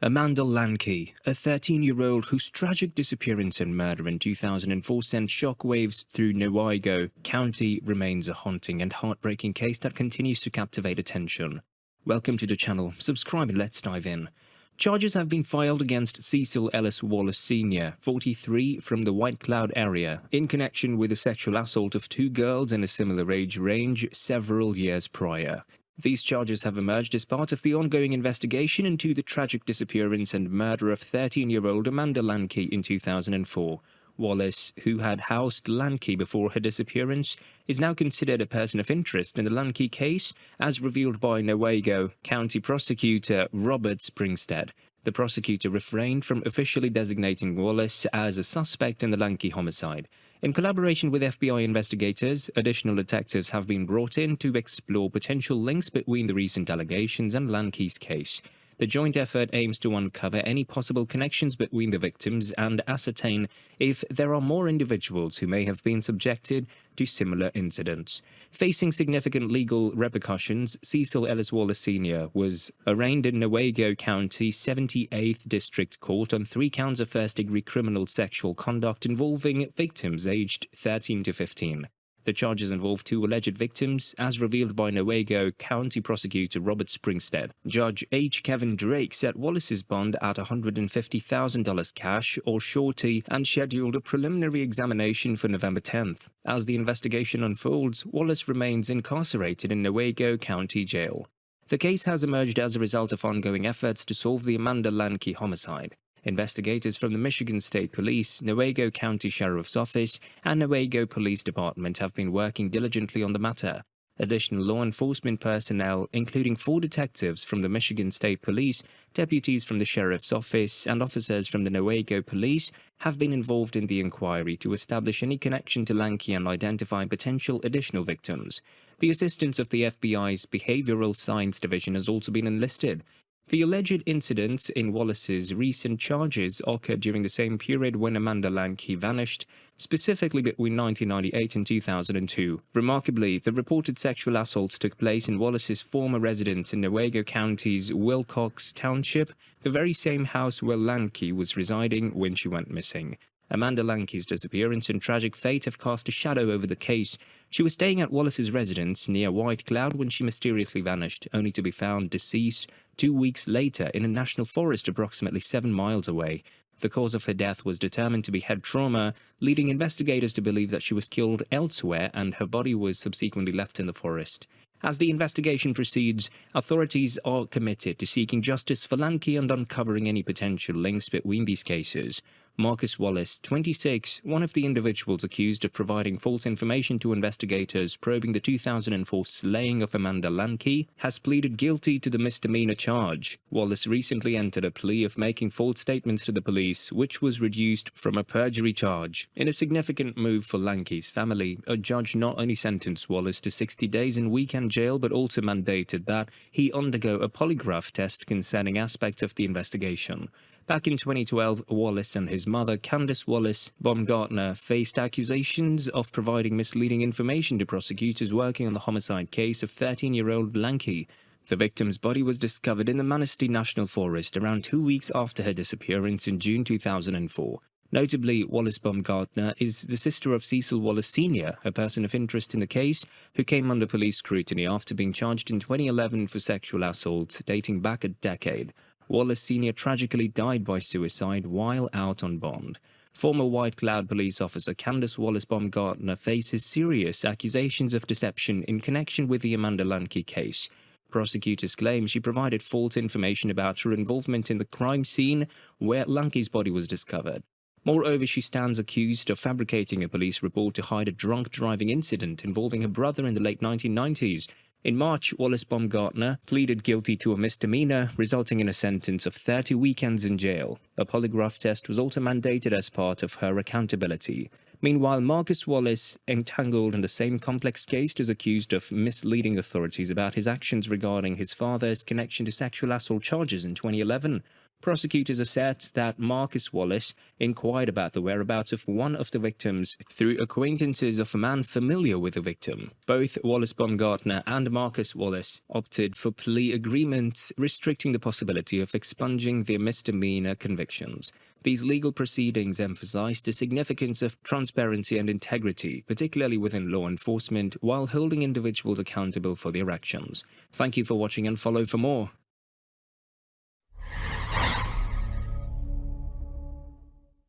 Amanda Lankey, a 13-year-old whose tragic disappearance and murder in 2004 sent shockwaves through Newaygo County, remains a haunting and heartbreaking case that continues to captivate attention. Welcome to the channel, subscribe and let's dive in. Charges have been filed against Cecil Ellis Wallace Sr., 43, from the White Cloud area, in connection with the sexual assault of two girls in a similar age range several years prior. These charges have emerged as part of the ongoing investigation into the tragic disappearance and murder of 13-year-old Amanda Lankey in 2004. Wallace, who had housed Lankey before her disappearance, is now considered a person of interest in the Lankey case, as revealed by Newaygo County Prosecutor Robert Springstead. The prosecutor refrained from officially designating Wallace as a suspect in the Lankey homicide. In collaboration with FBI investigators, additional detectives have been brought in to explore potential links between the recent allegations and Lankey's case. The joint effort aims to uncover any possible connections between the victims and ascertain if there are more individuals who may have been subjected to similar incidents. Facing significant legal repercussions, Cecil Ellis Wallace Sr. was arraigned in Newaygo County 78th District Court on 3 counts of first-degree criminal sexual conduct involving victims aged 13 to 15. The charges involve 2 alleged victims, as revealed by Newaygo County Prosecutor Robert Springstead. Judge H. Kevin Drake set Wallace's bond at $150,000 cash or surety and scheduled a preliminary examination for November 10th. As the investigation unfolds, Wallace remains incarcerated in Newaygo County Jail. The case has emerged as a result of ongoing efforts to solve the Amanda Lankey homicide. Investigators from the Michigan State Police, Newaygo County Sheriff's Office, and Newaygo Police Department have been working diligently on the matter. Additional law enforcement personnel, including 4 detectives from the Michigan State Police, deputies from the Sheriff's Office, and officers from the Newaygo Police, have been involved in the inquiry to establish any connection to Lankey and identify potential additional victims. The assistance of the FBI's Behavioral Science Division has also been enlisted. The alleged incidents in Wallace's recent charges occurred during the same period when Amanda Lankey vanished, specifically between 1998 and 2002. Remarkably, the reported sexual assaults took place in Wallace's former residence in Newaygo County's Wilcox Township, the very same house where Lankey was residing when she went missing. Amanda Lankey's disappearance and tragic fate have cast a shadow over the case. She was staying at Wallace's residence near White Cloud when she mysteriously vanished, only to be found deceased 2 weeks later in a national forest approximately 7 miles away. The cause of her death was determined to be head trauma, leading investigators to believe that she was killed elsewhere and her body was subsequently left in the forest. As the investigation proceeds, authorities are committed to seeking justice for Lankey and uncovering any potential links between these cases. Marcus Wallace, 26, one of the individuals accused of providing false information to investigators probing the 2004 slaying of Amanda Lankey, has pleaded guilty to the misdemeanor charge. Wallace recently entered a plea of making false statements to the police, which was reduced from a perjury charge. In a significant move for Lankey's family, a judge not only sentenced Wallace to 60 days in weekend jail, but also mandated that he undergo a polygraph test concerning aspects of the investigation. Back in 2012, Wallace and his mother, Candace Wallace Baumgartner, faced accusations of providing misleading information to prosecutors working on the homicide case of 13-year-old Lankey. The victim's body was discovered in the Manistee National Forest around 2 weeks after her disappearance in June 2004. Notably, Wallace Baumgartner is the sister of Cecil Wallace Sr., a person of interest in the case, who came under police scrutiny after being charged in 2011 for sexual assault dating back a decade. Wallace Sr. tragically died by suicide while out on bond. Former White Cloud police officer Candace Wallace Baumgartner faces serious accusations of deception in connection with the Amanda Lankey case. Prosecutors claim she provided false information about her involvement in the crime scene where Lankey's body was discovered. Moreover, she stands accused of fabricating a police report to hide a drunk driving incident involving her brother in the late 1990s. In March, Wallace Baumgartner pleaded guilty to a misdemeanor, resulting in a sentence of 30 weekends in jail. A polygraph test was also mandated as part of her accountability. Meanwhile, Marcus Wallace, entangled in the same complex case, is accused of misleading authorities about his actions regarding his father's connection to sexual assault charges in 2011. Prosecutors assert that Marcus Wallace inquired about the whereabouts of one of the victims through acquaintances of a man familiar with the victim. Both Wallace Baumgartner and Marcus Wallace opted for plea agreements restricting the possibility of expunging their misdemeanor convictions. These legal proceedings emphasize the significance of transparency and integrity, particularly within law enforcement, while holding individuals accountable for their actions. Thank you for watching and follow for more.